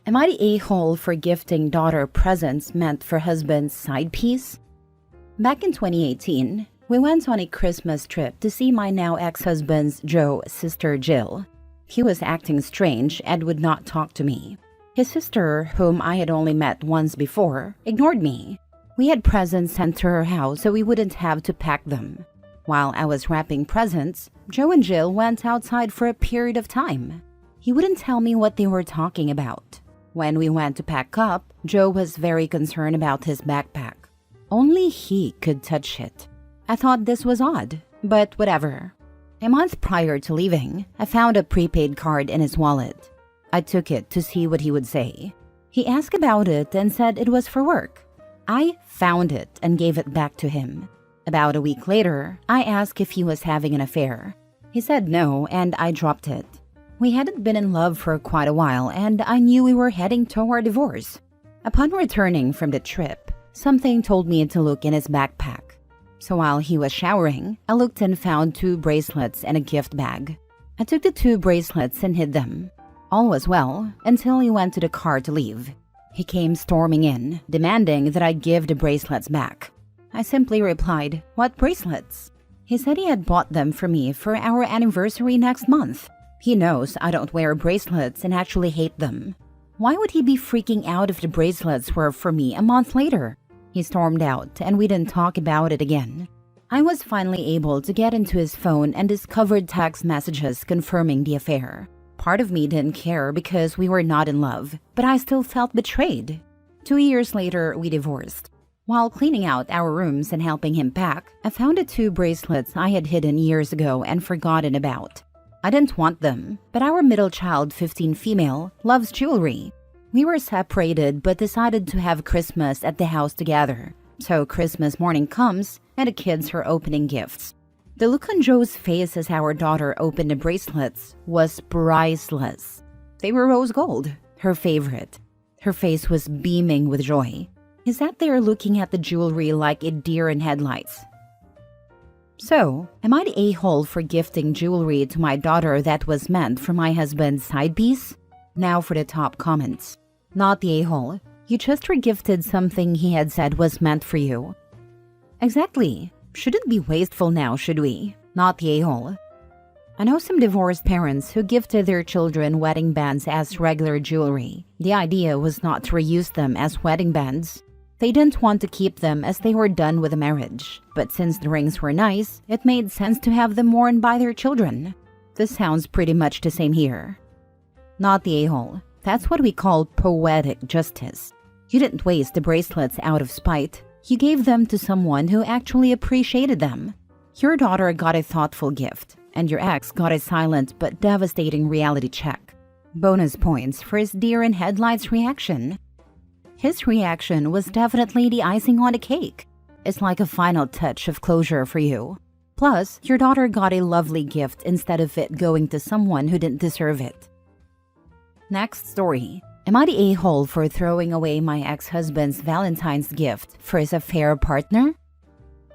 Am I the a-hole for gifting daughter presents meant for husband's side piece? Back in 2018, we went on a Christmas trip to see my now ex-husband's Joe's sister Jill. He was acting strange and would not talk to me. His sister, whom I had only met once before, ignored me. We had presents sent to her house so we wouldn't have to pack them. While I was wrapping presents, Joe and Jill went outside for a period of time. He wouldn't tell me what they were talking about. When we went to pack up, Joe was very concerned about his backpack. Only he could touch it. I thought this was odd, but whatever. A month prior to leaving, I found a prepaid card in his wallet. I took it to see what he would say. He asked about it and said it was for work. I found it and gave it back to him. About a week later, I asked if he was having an affair. He said no, and I dropped it. We hadn't been in love for quite a while, and I knew we were heading toward divorce. Upon returning from the trip, something told me to look in his backpack. So while he was showering, I looked and found 2 bracelets and a gift bag. I took the 2 bracelets and hid them. All was well until he went to the car to leave. He came storming in, demanding that I give the bracelets back. I simply replied, "What bracelets?" He said he had bought them for me for our anniversary next month. He knows I don't wear bracelets and actually hate them. Why would he be freaking out if the bracelets were for me a month later? He stormed out and we didn't talk about it again. I was finally able to get into his phone and discovered text messages confirming the affair. Part of me didn't care because we were not in love, but I still felt betrayed. 2 years later, we divorced. While cleaning out our rooms and helping him pack, I found the 2 bracelets I had hidden years ago and forgotten about. I didn't want them, but our middle child, 15 female, loves jewelry. We were separated but decided to have Christmas at the house together. So Christmas morning comes and the kids are opening gifts. The look on Joe's face as our daughter opened the bracelets was priceless. They were rose gold, her favorite. Her face was beaming with joy. He sat there looking at the jewelry like a deer in headlights. So, am I the a-hole for gifting jewelry to my daughter that was meant for my husband's side piece? Now for the top comments. Not the a-hole. You just regifted something he had said was meant for you. Exactly. Shouldn't be wasteful now, should we? Not the a-hole. I know some divorced parents who gifted their children wedding bands as regular jewelry. The idea was not to reuse them as wedding bands. They didn't want to keep them as they were done with the marriage. But since the rings were nice, it made sense to have them worn by their children. This sounds pretty much the same here. Not the a-hole. That's what we call poetic justice. You didn't waste the bracelets out of spite. You gave them to someone who actually appreciated them. Your daughter got a thoughtful gift, and your ex got a silent but devastating reality check. Bonus points for his deer in headlights reaction. His reaction was definitely the icing on the cake. It's like a final touch of closure for you. Plus, your daughter got a lovely gift instead of it going to someone who didn't deserve it. Next story. Am I the a-hole for throwing away my ex-husband's Valentine's gift for his affair partner?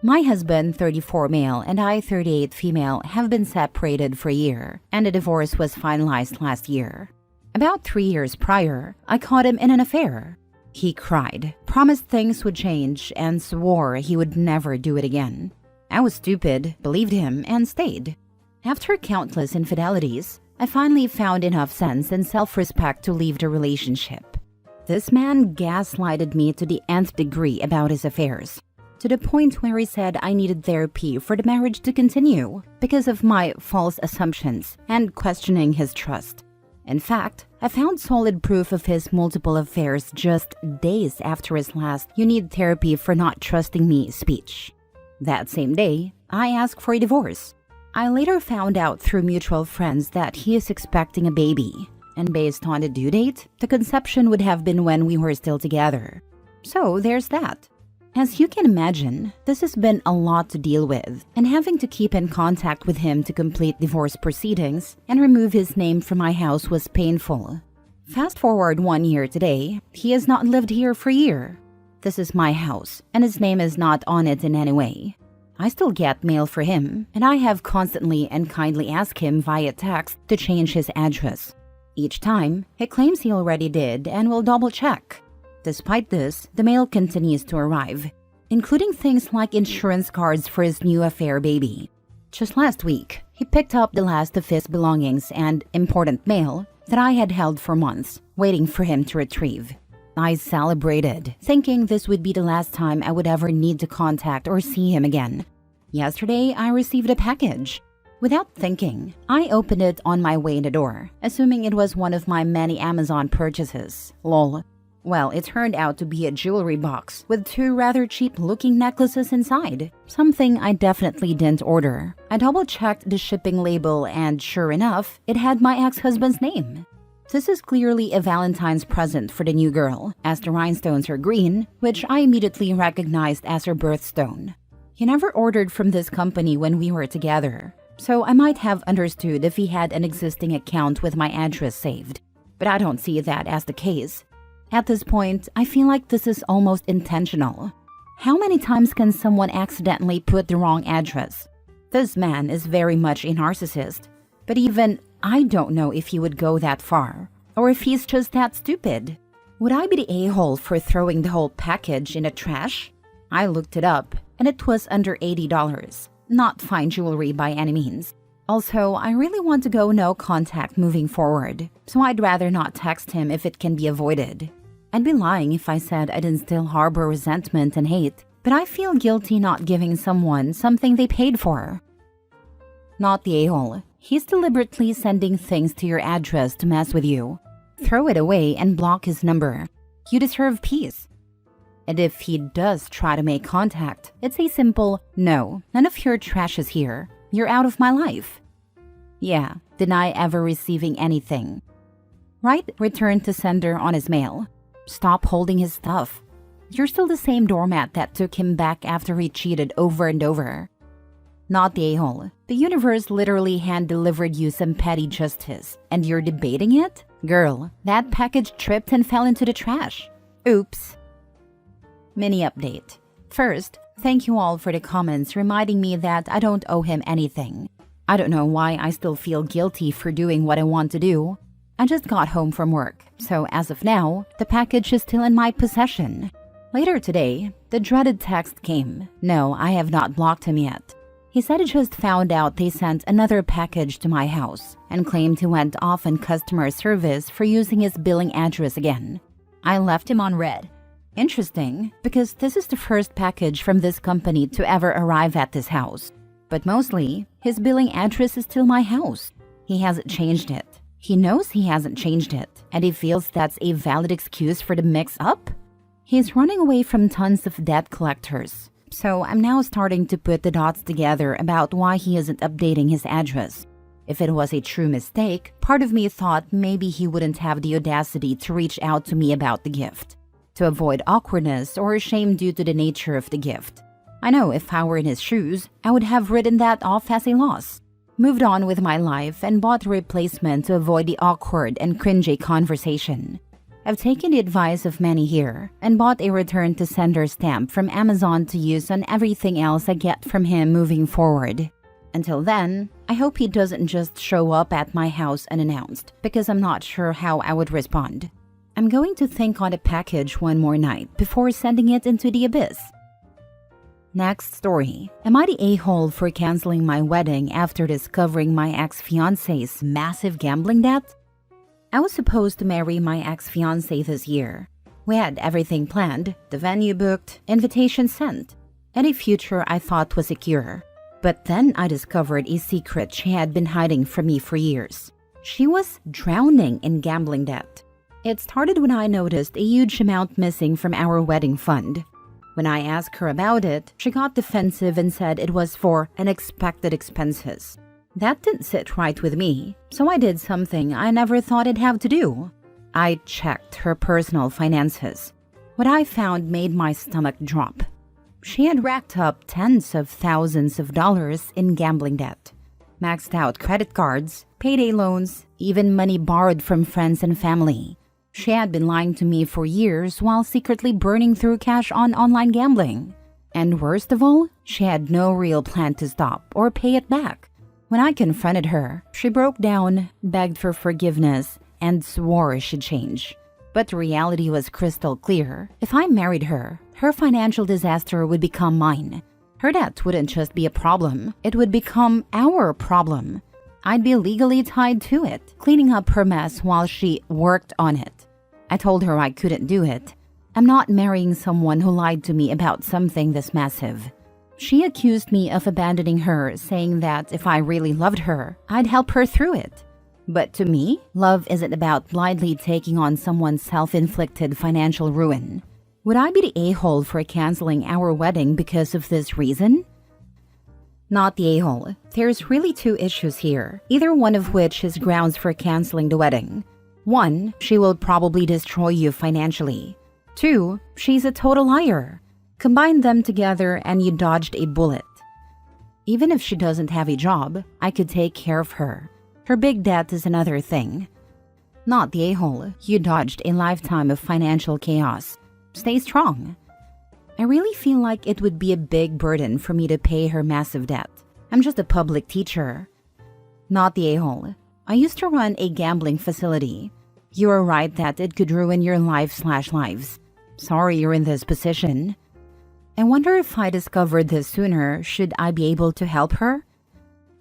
My husband, 34 male, and I, 38 female, have been separated for a year, and the divorce was finalized last year. About 3 years prior, I caught him in an affair. He cried, promised things would change, and swore he would never do it again. I was stupid, believed him, and stayed. After countless infidelities, I finally found enough sense and self-respect to leave the relationship. This man gaslighted me to the nth degree about his affairs, to the point where he said I needed therapy for the marriage to continue because of my false assumptions and questioning his trust. In fact, I found solid proof of his multiple affairs just days after his last "you need therapy for not trusting me" speech. That same day, I asked for a divorce. I later found out through mutual friends that he is expecting a baby, and based on the due date, the conception would have been when we were still together. So there's that. As you can imagine, this has been a lot to deal with, and having to keep in contact with him to complete divorce proceedings and remove his name from my house was painful. Fast forward 1 year today, he has not lived here for a year. This is my house, and his name is not on it in any way. I still get mail for him, and I have constantly and kindly asked him via text to change his address. Each time, he claims he already did and will double-check. Despite this, the mail continues to arrive, including things like insurance cards for his new affair baby. Just last week, he picked up the last of his belongings and important mail that I had held for months, waiting for him to retrieve. I celebrated, thinking this would be the last time I would ever need to contact or see him again. Yesterday, I received a package. Without thinking, I opened it on my way in the door, assuming it was one of my many Amazon purchases. Lol. Well, it turned out to be a jewelry box with 2 rather cheap-looking necklaces inside, something I definitely didn't order. I double-checked the shipping label and sure enough, it had my ex-husband's name. This is clearly a Valentine's present for the new girl, as the rhinestones are green, which I immediately recognized as her birthstone. He never ordered from this company when we were together, so I might have understood if he had an existing account with my address saved. But I don't see that as the case. At this point, I feel like this is almost intentional. How many times can someone accidentally put the wrong address? This man is very much a narcissist, but even I don't know if he would go that far, or if he's just that stupid. Would I be the a-hole for throwing the whole package in the trash? I looked it up, and it was under $80. Not fine jewelry by any means. Also, I really want to go no contact moving forward, so I'd rather not text him if it can be avoided. I'd be lying if I said I didn't still harbor resentment and hate, but I feel guilty not giving someone something they paid for. Not the a-hole. He's deliberately sending things to your address to mess with you. Throw it away and block his number. You deserve peace. And if he does try to make contact, it's a simple, no, none of your trash is here. You're out of my life. Yeah, deny ever receiving anything. Write return to sender on his mail. Stop holding his stuff. You're still the same doormat that took him back after he cheated over and over. Not the a-hole. The universe literally hand-delivered you some petty justice, and you're debating it? Girl, that package tripped and fell into the trash. Oops. Mini update. First, thank you all for the comments reminding me that I don't owe him anything. I don't know why I still feel guilty for doing what I want to do. I just got home from work, so as of now, the package is still in my possession. Later today, the dreaded text came. No, I have not blocked him yet. He said he just found out they sent another package to my house and claimed he went off on customer service for using his billing address again. I left him on red. Interesting, because this is the first package from this company to ever arrive at this house. But mostly, his billing address is still my house. He hasn't changed it. He knows he hasn't changed it, and he feels that's a valid excuse for the mix-up? He's running away from tons of debt collectors, so I'm now starting to put the dots together about why he isn't updating his address. If it was a true mistake, part of me thought maybe he wouldn't have the audacity to reach out to me about the gift, to avoid awkwardness or shame due to the nature of the gift. I know if I were in his shoes, I would have written that off as a loss. Moved on with my life and bought a replacement to avoid the awkward and cringy conversation. I've taken the advice of many here and bought a return to sender stamp from Amazon to use on everything else I get from him moving forward. Until then, I hope he doesn't just show up at my house unannounced because I'm not sure how I would respond. I'm going to think on the package one more night before sending it into the abyss. Next story. Am I the a-hole for canceling my wedding after discovering my ex-fiancé's massive gambling debt? I was supposed to marry my ex-fiancé this year. We had everything planned, the venue booked, invitation sent, and a future I thought was secure. But then I discovered a secret she had been hiding from me for years. She was drowning in gambling debt. It started when I noticed a huge amount missing from our wedding fund. When I asked her about it, she got defensive and said it was for unexpected expenses. That didn't sit right with me, so I did something I never thought I'd have to do. I checked her personal finances. What I found made my stomach drop. She had racked up tens of thousands of dollars in gambling debt. Maxed out credit cards, payday loans, even money borrowed from friends and family. She had been lying to me for years while secretly burning through cash on online gambling. And worst of all, she had no real plan to stop or pay it back. When I confronted her, she broke down, begged for forgiveness, and swore she'd change. But the reality was crystal clear. If I married her, her financial disaster would become mine. Her debt wouldn't just be a problem, it would become our problem. I'd be legally tied to it, cleaning up her mess while she worked on it. I told her I couldn't do it. I'm not marrying someone who lied to me about something this massive. She accused me of abandoning her, saying that if I really loved her, I'd help her through it. But to me, love isn't about blindly taking on someone's self-inflicted financial ruin. Would I be the a-hole for canceling our wedding because of this reason? Not the a-hole. There's really two issues here, either one of which is grounds for canceling the wedding. 1, she will probably destroy you financially. 2, she's a total liar. Combine them together and you dodged a bullet. Even if she doesn't have a job, I could take care of her. Her big debt is another thing. Not the a-hole. You dodged a lifetime of financial chaos. Stay strong. I really feel like it would be a big burden for me to pay her massive debt. I'm just a public teacher. Not the a-hole. I used to run a gambling facility. You are right that it could ruin your life/lives. Sorry you're in this position. I wonder if I discovered this sooner, should I be able to help her?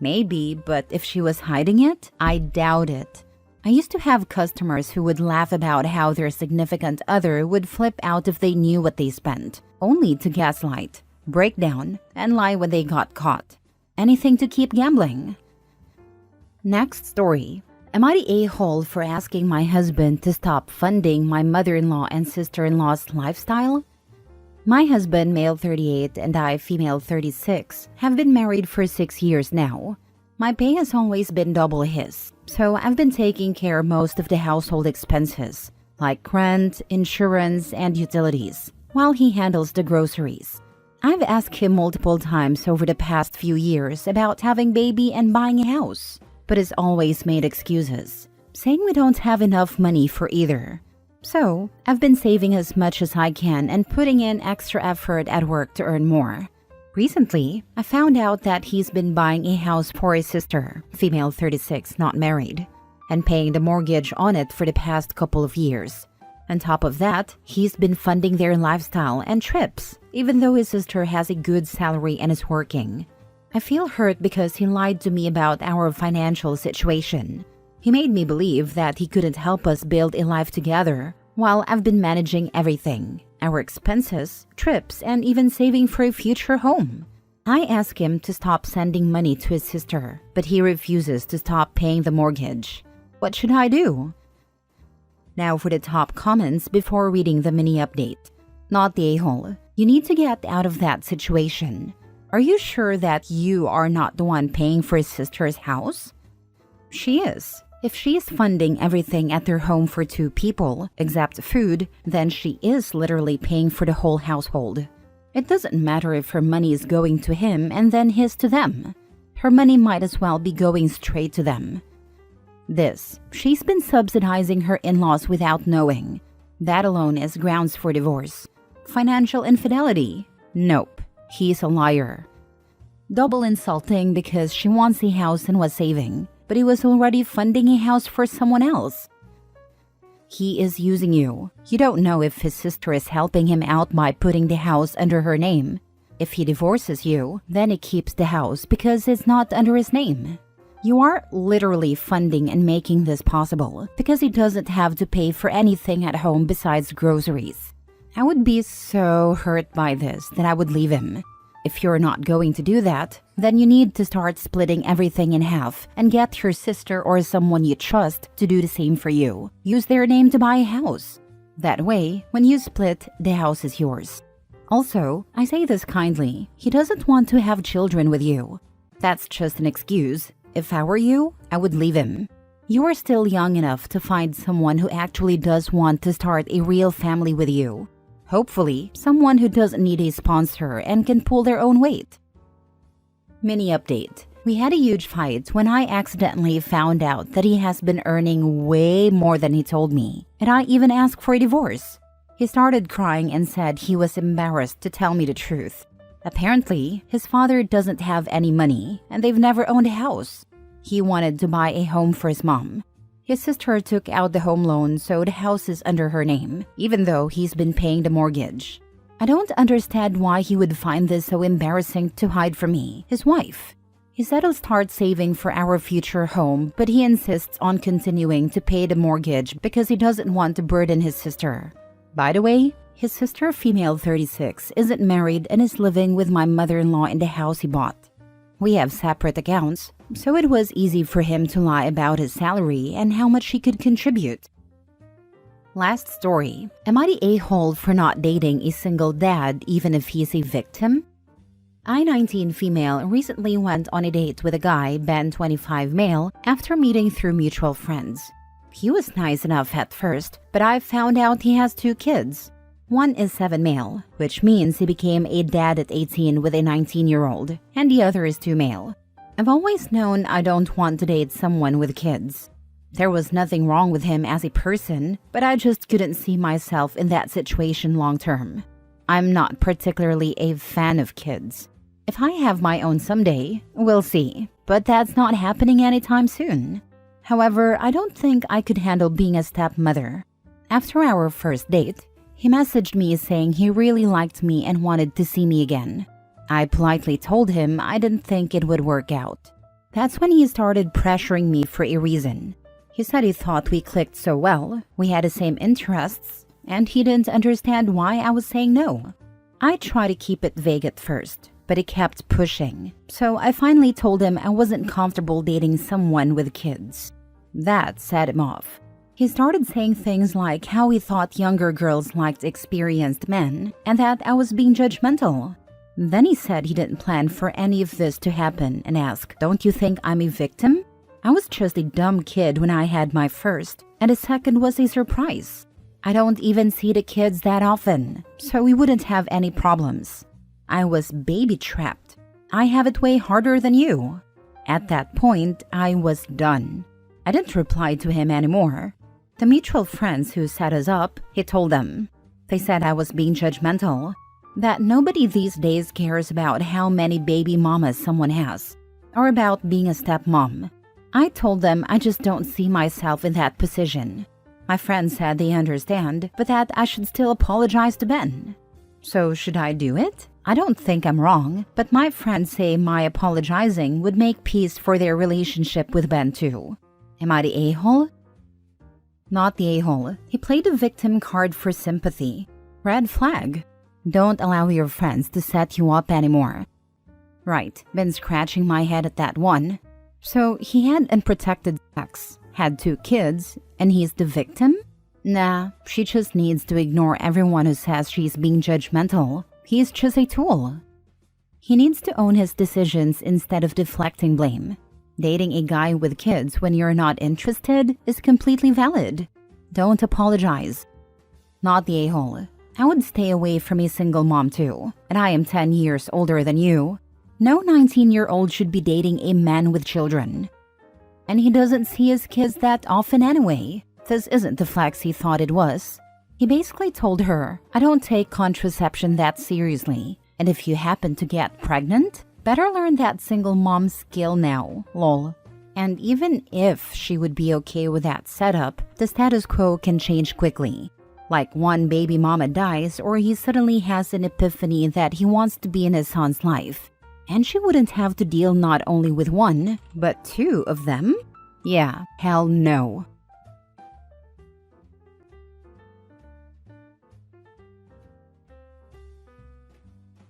Maybe, but if she was hiding it, I doubt it. I used to have customers who would laugh about how their significant other would flip out if they knew what they spent, only to gaslight, break down, and lie when they got caught. Anything to keep gambling. Next story. Am I the a-hole for asking my husband to stop funding my mother-in-law and sister-in-law's lifestyle? My husband, male 38, and I, female 36, have been married for 6 years now. My pay has always been double his, so I've been taking care of most of the household expenses, like rent, insurance, and utilities, while he handles the groceries. I've asked him multiple times over the past few years about having baby and buying a house, but he's always made excuses, saying we don't have enough money for either. So, I've been saving as much as I can and putting in extra effort at work to earn more. Recently, I found out that he's been buying a house for his sister, female 36, not married, and paying the mortgage on it for the past couple of years. On top of that, he's been funding their lifestyle and trips, even though his sister has a good salary and is working. I feel hurt because he lied to me about our financial situation. He made me believe that he couldn't help us build a life together, while I've been managing everything, our expenses, trips, and even saving for a future home. I ask him to stop sending money to his sister, but he refuses to stop paying the mortgage. What should I do? Now for the top comments before reading the mini update. Not the a-hole. You need to get out of that situation. Are you sure that you are not the one paying for his sister's house? She is. If she is funding everything at their home for 2 people, except food, then she is literally paying for the whole household. It doesn't matter if her money is going to him and then his to them. Her money might as well be going straight to them. She's been subsidizing her in-laws without knowing. That alone is grounds for divorce. Financial infidelity? Nope, he's a liar. Double insulting because she wants a house and was saving, but he was already funding a house for someone else. He is using you. You don't know if his sister is helping him out by putting the house under her name. If he divorces you, then he keeps the house because it's not under his name. You are literally funding and making this possible because he doesn't have to pay for anything at home besides groceries. I would be so hurt by this that I would leave him. If you're not going to do that, then you need to start splitting everything in half and get your sister or someone you trust to do the same for you. Use their name to buy a house. That way, when you split, the house is yours. Also, I say this kindly, he doesn't want to have children with you. That's just an excuse. If I were you, I would leave him. You are still young enough to find someone who actually does want to start a real family with you. Hopefully, someone who doesn't need a sponsor and can pull their own weight. Mini update. We had a huge fight when I accidentally found out that he has been earning way more than he told me, and I even asked for a divorce. He started crying and said he was embarrassed to tell me the truth. Apparently, his father doesn't have any money, and they've never owned a house. He wanted to buy a home for his mom. His sister took out the home loan, so the house is under her name, even though he's been paying the mortgage. I don't understand why he would find this so embarrassing to hide from me, his wife. He said he'll start saving for our future home, but he insists on continuing to pay the mortgage because he doesn't want to burden his sister. By the way, his sister, female 36, isn't married and is living with my mother-in-law in the house he bought. We have separate accounts, so it was easy for him to lie about his salary and how much he could contribute. Last story. Am I the a-hole for not dating a single dad even if he's a victim? I-19 female recently went on a date with a guy, Ben 25 male, after meeting through mutual friends. He was nice enough at first, but I found out he has 2 kids. One is 7 male, which means he became a dad at 18 with a 19-year-old, and the other is 2 male. I've always known I don't want to date someone with kids. There was nothing wrong with him as a person, but I just couldn't see myself in that situation long term. I'm not particularly a fan of kids. If I have my own someday, we'll see, but that's not happening anytime soon. However, I don't think I could handle being a stepmother. After our first date, he messaged me saying he really liked me and wanted to see me again. I politely told him I didn't think it would work out. That's when he started pressuring me for a reason. He said he thought we clicked so well, we had the same interests, and he didn't understand why I was saying no. I tried to keep it vague at first, but he kept pushing, so I finally told him I wasn't comfortable dating someone with kids. That set him off. He started saying things like how he thought younger girls liked experienced men and that I was being judgmental. Then he said he didn't plan for any of this to happen and asked, "Don't you think I'm a victim? I was just a dumb kid when I had my first, and the second was a surprise. I don't even see the kids that often, so we wouldn't have any problems. I was baby-trapped. I have it way harder than you." At that point, I was done. I didn't reply to him anymore. The mutual friends who set us up, he told them. They said I was being judgmental, that nobody these days cares about how many baby mamas someone has, or about being a stepmom. I told them I just don't see myself in that position. My friends said they understand, but that I should still apologize to Ben. So should I do it? I don't think I'm wrong, but my friends say my apologizing would make peace for their relationship with Ben too. Am I the a-hole? Not the a-hole. He played the victim card for sympathy. Red flag. Don't allow your friends to set you up anymore. Right, been scratching my head at that one. So he had unprotected sex, had 2 kids, and he's the victim? Nah, she just needs to ignore everyone who says she's being judgmental. He's just a tool. He needs to own his decisions instead of deflecting blame. Dating a guy with kids when you're not interested is completely valid. Don't apologize. Not the a-hole. I would stay away from a single mom too, and I am 10 years older than you. No 19-year-old should be dating a man with children. And he doesn't see his kids that often anyway. This isn't the flex he thought it was. He basically told her, "I don't take contraception that seriously, and if you happen to get pregnant, better learn that single mom skill now, lol." And even if she would be okay with that setup, the status quo can change quickly. Like one baby mama dies or he suddenly has an epiphany that he wants to be in his son's life. And she wouldn't have to deal not only with 1, but 2 of them? Yeah, hell no.